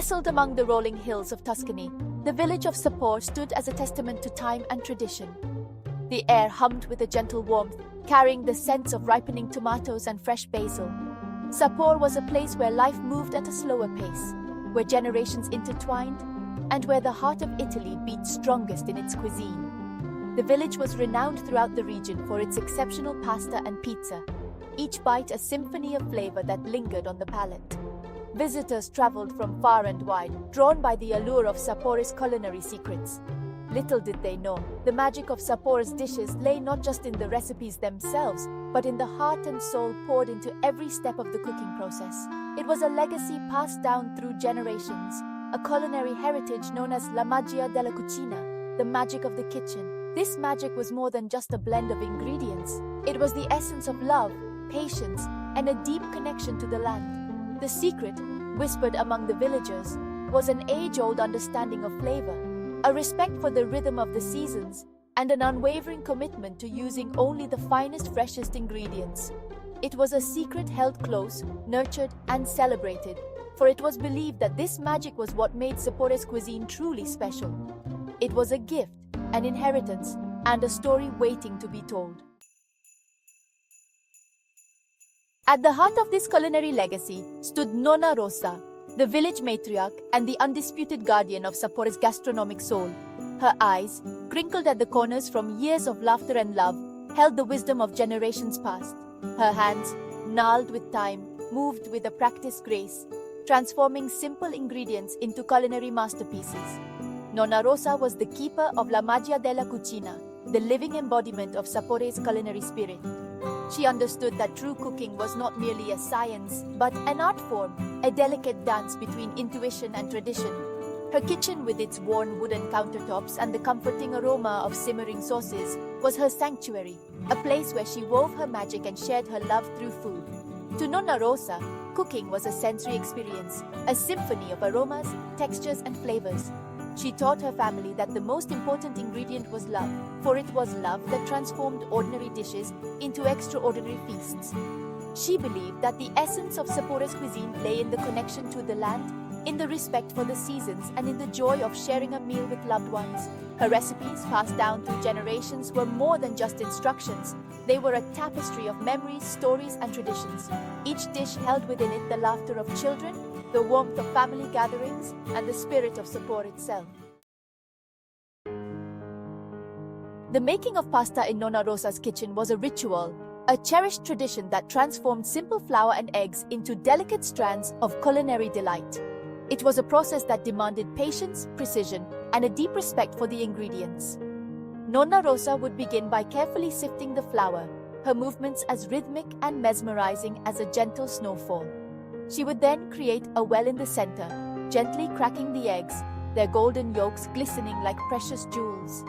Nestled among the rolling hills of Tuscany, the village of Sapore stood as a testament to time and tradition. The air hummed with a gentle warmth, carrying the scents of ripening tomatoes and fresh basil. Sapore was a place where life moved at a slower pace, where generations intertwined, and where the heart of Italy beat strongest in its cuisine. The village was renowned throughout the region for its exceptional pasta and pizza, each bite a symphony of flavor that lingered on the palate. Visitors traveled from far and wide, drawn by the allure of Sapore's culinary secrets. Little did they know, the magic of Sapore's dishes lay not just in the recipes themselves, but in the heart and soul poured into every step of the cooking process. It was a legacy passed down through generations, a culinary heritage known as la magia della cucina, the magic of the kitchen. This magic was more than just a blend of ingredients. It was the essence of love, patience, and a deep connection to the land. The secret, whispered among the villagers, was an age-old understanding of flavor, a respect for the rhythm of the seasons, and an unwavering commitment to using only the finest, freshest ingredients. It was a secret held close, nurtured, and celebrated, for it was believed that this magic was what made Sapore's cuisine truly special. It was a gift, an inheritance, and a story waiting to be told. At the heart of this culinary legacy stood Nonna Rosa, the village matriarch and the undisputed guardian of Sapore's gastronomic soul. Her eyes, crinkled at the corners from years of laughter and love, held the wisdom of generations past. Her hands, gnarled with time, moved with a practiced grace, transforming simple ingredients into culinary masterpieces. Nonna Rosa was the keeper of la magia della cucina, the living embodiment of Sapore's culinary spirit. She understood that true cooking was not merely a science, but an art form, a delicate dance between intuition and tradition. Her kitchen, with its worn wooden countertops and the comforting aroma of simmering sauces, was her sanctuary, a place where she wove her magic and shared her love through food. To Nonna Rosa, cooking was a sensory experience, a symphony of aromas, textures, and flavors. She taught her family that the most important ingredient was love, for it was love that transformed ordinary dishes into extraordinary feasts. She believed that the essence of Sapore's cuisine lay in the connection to the land, in the respect for the seasons, and in the joy of sharing a meal with loved ones. Her recipes, passed down through generations, were more than just instructions. They were a tapestry of memories, stories, and traditions. Each dish held within it the laughter of children, the warmth of family gatherings, and the spirit of Sapore itself. The making of pasta in Nonna Rosa's kitchen was a ritual, a cherished tradition that transformed simple flour and eggs into delicate strands of culinary delight. It was a process that demanded patience, precision, and a deep respect for the ingredients. Nonna Rosa would begin by carefully sifting the flour, her movements as rhythmic and mesmerizing as a gentle snowfall. She would then create a well in the center, gently cracking the eggs, their golden yolks glistening like precious jewels.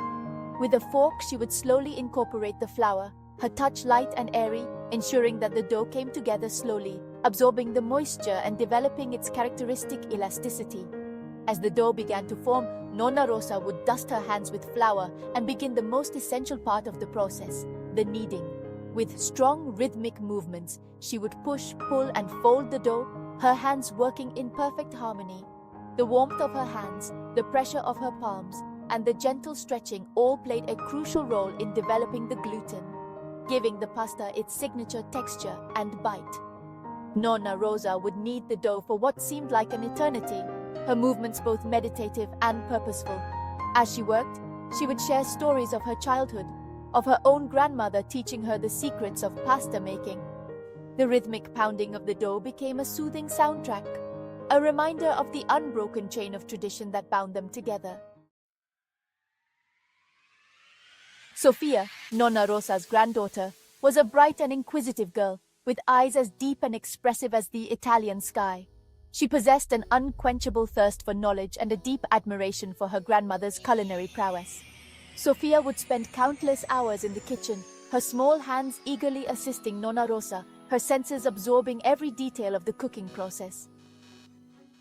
With a fork, she would slowly incorporate the flour, her touch light and airy, ensuring that the dough came together slowly, absorbing the moisture and developing its characteristic elasticity. As the dough began to form, Nonna Rosa would dust her hands with flour and begin the most essential part of the process, the kneading. With strong rhythmic movements, she would push, pull, and fold the dough, her hands working in perfect harmony. The warmth of her hands, the pressure of her palms, and the gentle stretching all played a crucial role in developing the gluten, giving the pasta its signature texture and bite. Nonna Rosa would knead the dough for what seemed like an eternity, her movements both meditative and purposeful. As she worked, she would share stories of her childhood, of her own grandmother teaching her the secrets of pasta making. The rhythmic pounding of the dough became a soothing soundtrack, a reminder of the unbroken chain of tradition that bound them together. Sofia, Nonna Rosa's granddaughter, was a bright and inquisitive girl, with eyes as deep and expressive as the Italian sky. She possessed an unquenchable thirst for knowledge and a deep admiration for her grandmother's culinary prowess. Sofia would spend countless hours in the kitchen, her small hands eagerly assisting Nonna Rosa, her senses absorbing every detail of the cooking process.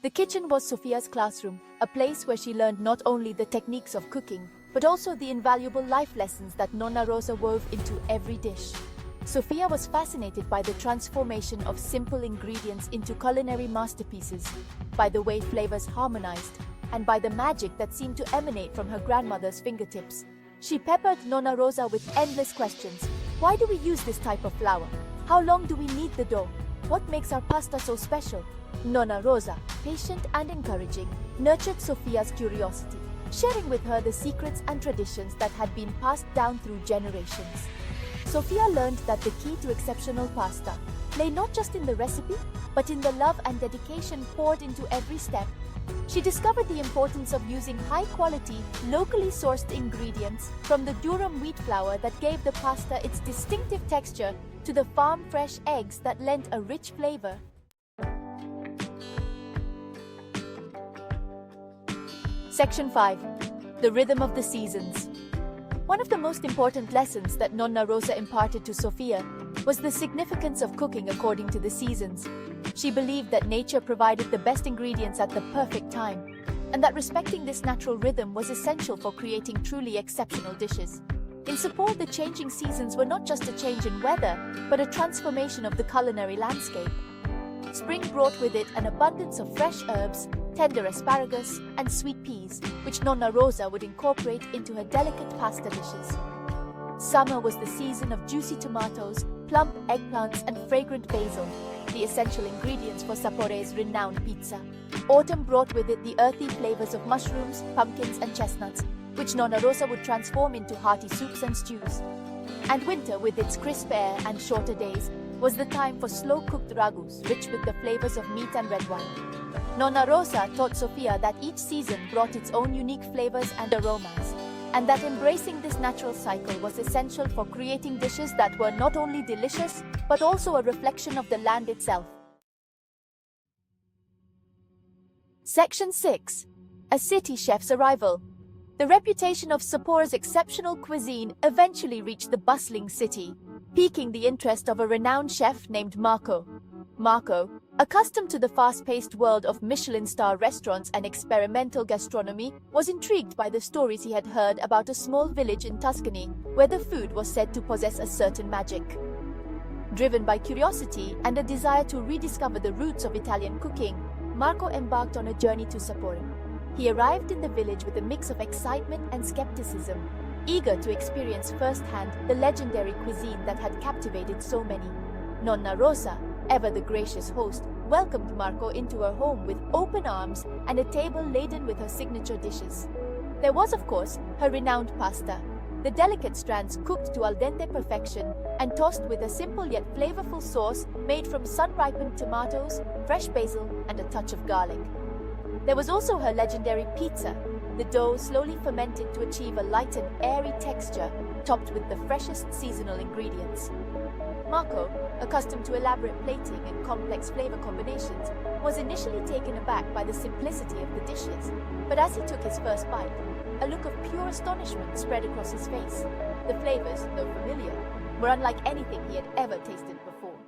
The kitchen was Sofia's classroom, a place where she learned not only the techniques of cooking, but also the invaluable life lessons that Nonna Rosa wove into every dish. Sofia was fascinated by the transformation of simple ingredients into culinary masterpieces, by the way flavors harmonized, and by the magic that seemed to emanate from her grandmother's fingertips. She peppered Nonna Rosa with endless questions. Why do we use this type of flour? How long do we knead the dough? What makes our pasta so special? Nonna Rosa, patient and encouraging, nurtured Sofia's curiosity, sharing with her the secrets and traditions that had been passed down through generations. Sofia learned that the key to exceptional pasta lay not just in the recipe, but in the love and dedication poured into every step. She discovered the importance of using high-quality, locally sourced ingredients, from the durum wheat flour that gave the pasta its distinctive texture to the farm-fresh eggs that lent a rich flavor. Section 5. The Rhythm of the Seasons. One of the most important lessons that Nonna Rosa imparted to Sofia was the significance of cooking according to the seasons. She believed that nature provided the best ingredients at the perfect time, and that respecting this natural rhythm was essential for creating truly exceptional dishes. In Sapore, the changing seasons were not just a change in weather, but a transformation of the culinary landscape. Spring brought with it an abundance of fresh herbs, tender asparagus, and sweet peas, which Nonna Rosa would incorporate into her delicate pasta dishes. Summer was the season of juicy tomatoes, plump eggplants, and fragrant basil, the essential ingredients for Sapore's renowned pizza. Autumn brought with it the earthy flavors of mushrooms, pumpkins, and chestnuts, which Nonna Rosa would transform into hearty soups and stews. And winter, with its crisp air and shorter days, was the time for slow-cooked ragus, rich with the flavors of meat and red wine. Nonna Rosa taught Sofia that each season brought its own unique flavors and aromas, and that embracing this natural cycle was essential for creating dishes that were not only delicious, but also a reflection of the land itself. Section 6. A city chef's arrival. The reputation of Sapore's exceptional cuisine eventually reached the bustling city, piquing the interest of a renowned chef named Marco. Marco, accustomed to the fast-paced world of Michelin-star restaurants and experimental gastronomy, was intrigued by the stories he had heard about a small village in Tuscany where the food was said to possess a certain magic. Driven by curiosity and a desire to rediscover the roots of Italian cooking, Marco embarked on a journey to Sapore. He arrived in the village with a mix of excitement and skepticism, eager to experience firsthand the legendary cuisine that had captivated so many. Nonna Rosa, ever the gracious host, welcomed Marco into her home with open arms and a table laden with her signature dishes. There was, of course, her renowned pasta, the delicate strands cooked to al dente perfection and tossed with a simple yet flavorful sauce made from sun-ripened tomatoes, fresh basil, and a touch of garlic. There was also her legendary pizza, the dough slowly fermented to achieve a light and airy texture, topped with the freshest seasonal ingredients. Marco, accustomed to elaborate plating and complex flavor combinations, was initially taken aback by the simplicity of the dishes, but as he took his first bite, a look of pure astonishment spread across his face. The flavors, though familiar, were unlike anything he had ever tasted before.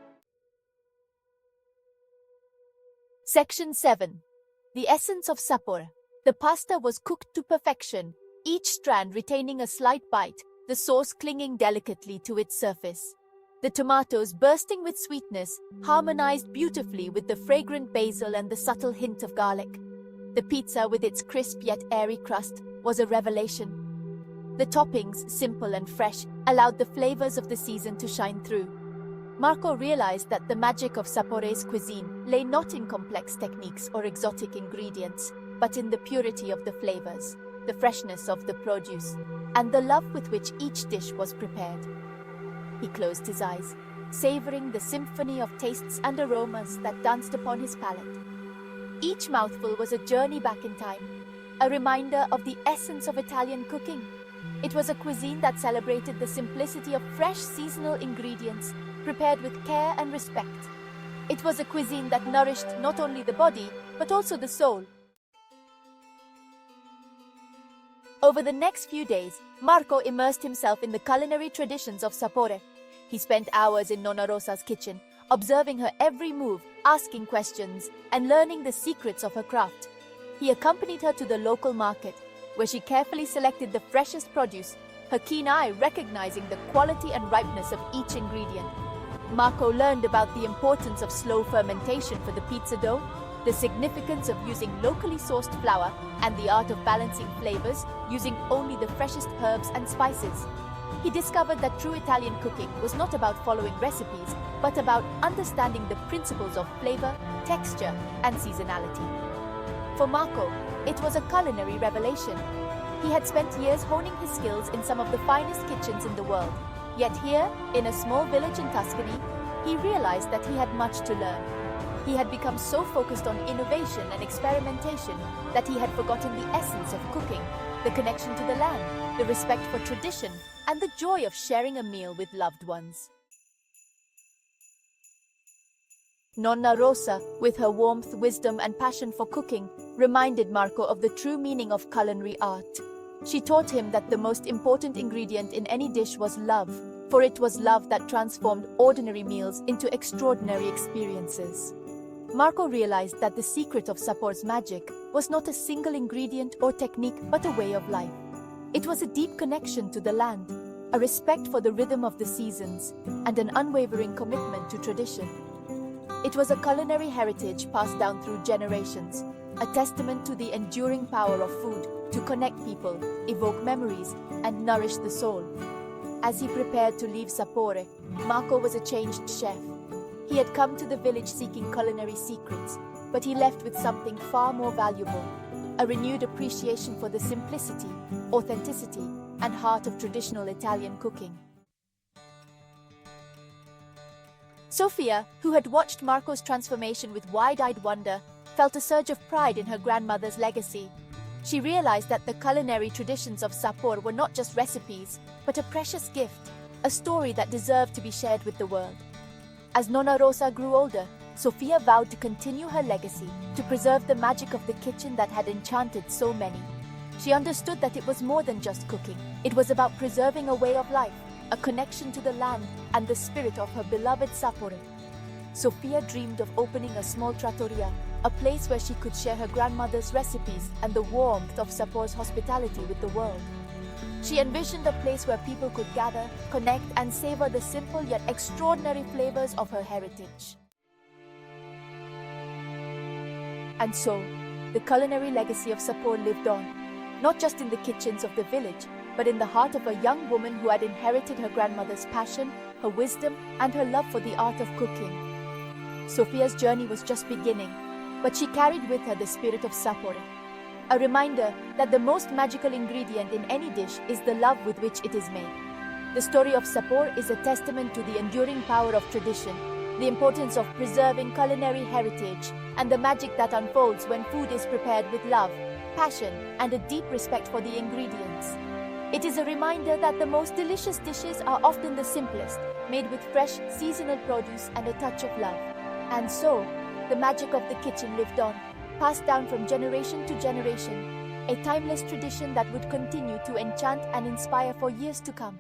Section 7. The essence of Sapore. The pasta was cooked to perfection, each strand retaining a slight bite, the sauce clinging delicately to its surface. The tomatoes, bursting with sweetness, harmonized beautifully with the fragrant basil and the subtle hint of garlic. The pizza, with its crisp yet airy crust, was a revelation. The toppings, simple and fresh, allowed the flavors of the season to shine through. Marco realized that the magic of Sapore's cuisine lay not in complex techniques or exotic ingredients, but in the purity of the flavors, the freshness of the produce, and the love with which each dish was prepared. He closed his eyes, savoring the symphony of tastes and aromas that danced upon his palate. Each mouthful was a journey back in time, a reminder of the essence of Italian cooking. It was a cuisine that celebrated the simplicity of fresh seasonal ingredients, prepared with care and respect. It was a cuisine that nourished not only the body, but also the soul. Over the next few days, Marco immersed himself in the culinary traditions of Sapore. He spent hours in Nonna Rosa's kitchen, observing her every move, asking questions, and learning the secrets of her craft. He accompanied her to the local market, where she carefully selected the freshest produce, her keen eye recognizing the quality and ripeness of each ingredient. Marco learned about the importance of slow fermentation for the pizza dough, the significance of using locally sourced flour, and the art of balancing flavors using only the freshest herbs and spices. He discovered that true Italian cooking was not about following recipes, but about understanding the principles of flavor, texture, and seasonality. For Marco, it was a culinary revelation. He had spent years honing his skills in some of the finest kitchens in the world. Yet here, in a small village in Tuscany, he realized that he had much to learn. He had become so focused on innovation and experimentation that he had forgotten the essence of cooking, the connection to the land, the respect for tradition, and the joy of sharing a meal with loved ones. Nonna Rosa, with her warmth, wisdom, and passion for cooking, reminded Marco of the true meaning of culinary art. She taught him that the most important ingredient in any dish was love, for it was love that transformed ordinary meals into extraordinary experiences. Marco realized that the secret of Sapore's magic was not a single ingredient or technique but a way of life. It was a deep connection to the land, a respect for the rhythm of the seasons, and an unwavering commitment to tradition. It was a culinary heritage passed down through generations, a testament to the enduring power of food to connect people, evoke memories, and nourish the soul. As he prepared to leave Sapore, Marco was a changed chef. He had come to the village seeking culinary secrets, but he left with something far more valuable, a renewed appreciation for the simplicity, authenticity, and heart of traditional Italian cooking. Sofia, who had watched Marco's transformation with wide-eyed wonder, felt a surge of pride in her grandmother's legacy. She realized that the culinary traditions of Sapore were not just recipes, but a precious gift, a story that deserved to be shared with the world. As Nonna Rosa grew older, Sofia vowed to continue her legacy, to preserve the magic of the kitchen that had enchanted so many. She understood that it was more than just cooking. It was about preserving a way of life, a connection to the land, and the spirit of her beloved Sapore. Sofia dreamed of opening a small trattoria, a place where she could share her grandmother's recipes and the warmth of Sapore's hospitality with the world. She envisioned a place where people could gather, connect, and savor the simple yet extraordinary flavors of her heritage. And so, the culinary legacy of Sapore lived on, not just in the kitchens of the village, but in the heart of a young woman who had inherited her grandmother's passion, her wisdom, and her love for the art of cooking. Sofia's journey was just beginning, but she carried with her the spirit of Sapore, a reminder that the most magical ingredient in any dish is the love with which it is made. The story of Sapore is a testament to the enduring power of tradition, the importance of preserving culinary heritage, and the magic that unfolds when food is prepared with love, passion, and a deep respect for the ingredients. It is a reminder that the most delicious dishes are often the simplest, made with fresh, seasonal produce and a touch of love. And so, the magic of the kitchen lived on, passed down from generation to generation, a timeless tradition that would continue to enchant and inspire for years to come.